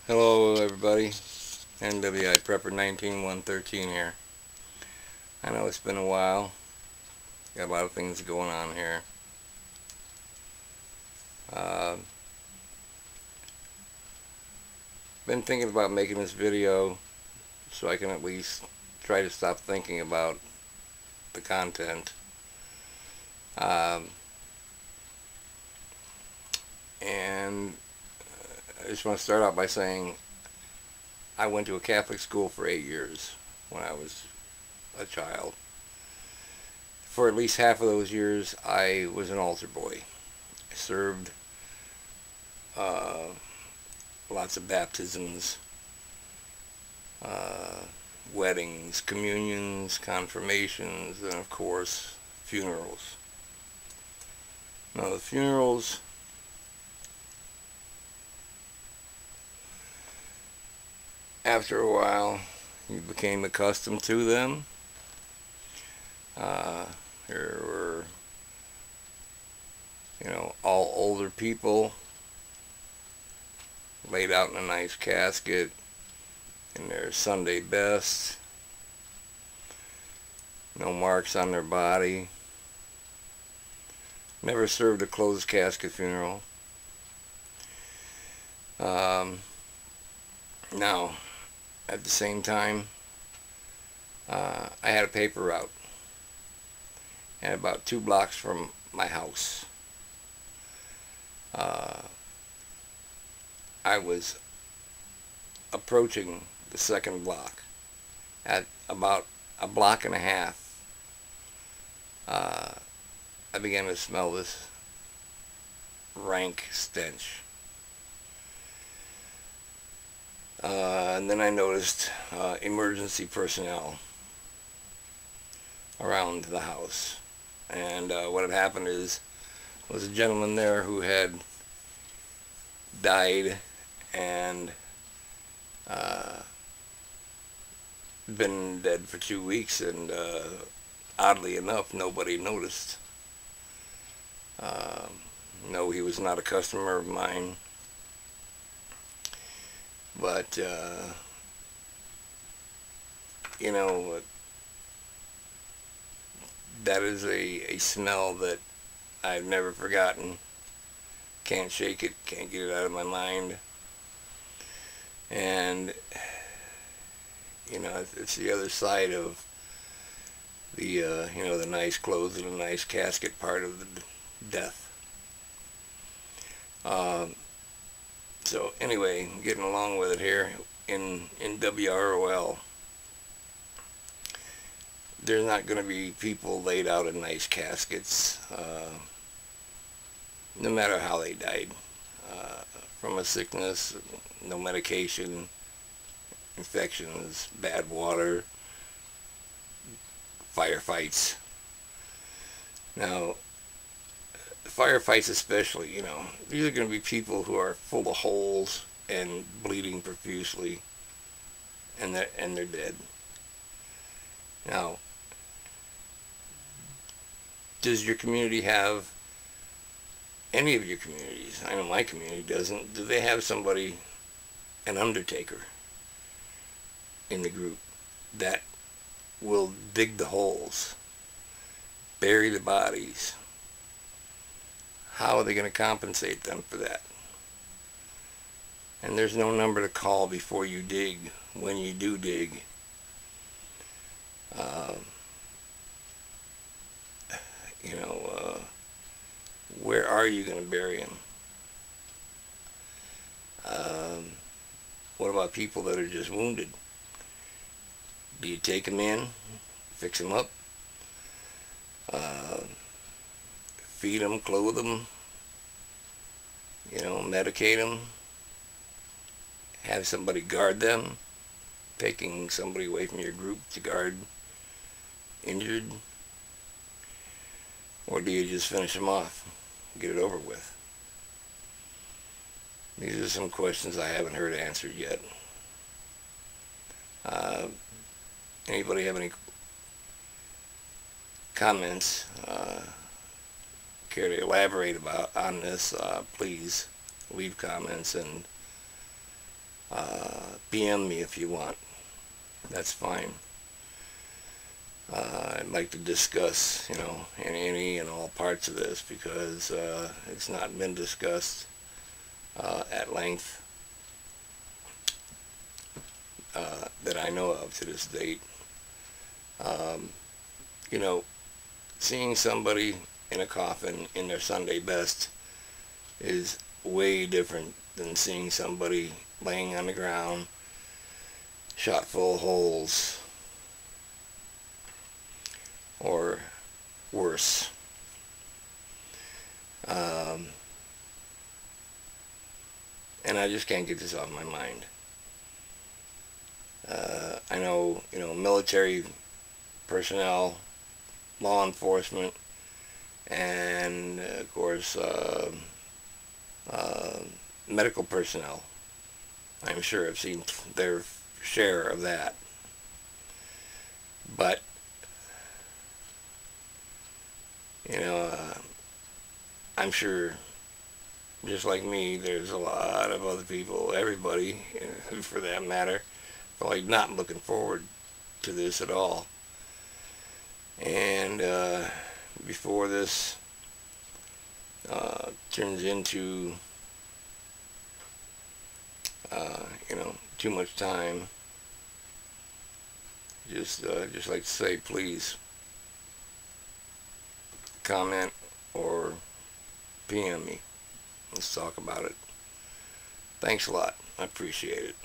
Hello everybody, NWI Prepper 19113 here. I know it's been a while, got a lot of things going on here. Been thinking about making this video so I can at least try to stop thinking about the content. And I just want to start out by saying I went to a Catholic school for 8 years when I was a child. For at least half of those years, I was an altar boy. I served lots of baptisms, weddings, communions, confirmations, and of course, funerals. Now, the funerals, after a while, you became accustomed to them. There were, all older people laid out in a nice casket in their Sunday best, no marks on their body. Never served a closed casket funeral. Now, at the same time, I had a paper route, and about 2 blocks from my house, I was approaching the second block. At about a block and a half, I began to smell this rank stench. And then I noticed emergency personnel around the house. And what had happened was a gentleman there who had died and been dead for 2 weeks, and oddly enough, nobody noticed. No, he was not a customer of mine, but that is a smell that I've never forgotten. Can't shake it, can't get it out of my mind. And it's the other side of the the nice clothes and the nice casket part of the death. So anyway, getting along with it here in WROL. There's not going to be people laid out in nice caskets, no matter how they died, from a sickness, no medication, infections, bad water, firefights. Now, firefights especially, these are going to be people who are full of holes and bleeding profusely, and they're dead. Now, does your community have, any of your communities, I know my community doesn't, do they have somebody, an undertaker in the group that will dig the holes, bury the bodies? How are they going to compensate them for that? And there's no number to call before you dig, when you do dig. Where are you going to bury them? What about people that are just wounded? Do you take them in, fix them up, feed them, clothe them, medicate them, have somebody guard them, taking somebody away from your group to guard injured? Or do you just finish them off, get it over with? These are some questions I haven't heard answered yet. Anybody have any comments, care to elaborate on this, please leave comments, and PM me if you want. That's fine. I'd like to discuss, any and all parts of this, because it's not been discussed at length that I know of to this date. Seeing somebody in a coffin in their Sunday best is way different than seeing somebody laying on the ground, shot full of holes, or worse. And I just can't get this off my mind. I know, military personnel, law enforcement, and of course medical personnel. I'm sure I've seen their share of that. But I'm sure, just like me, there's a lot of other people, everybody, for that matter, probably not looking forward to this at all. And before this turns into too much time, just like to say, please comment or PM me. Let's talk about it. Thanks a lot. I appreciate it.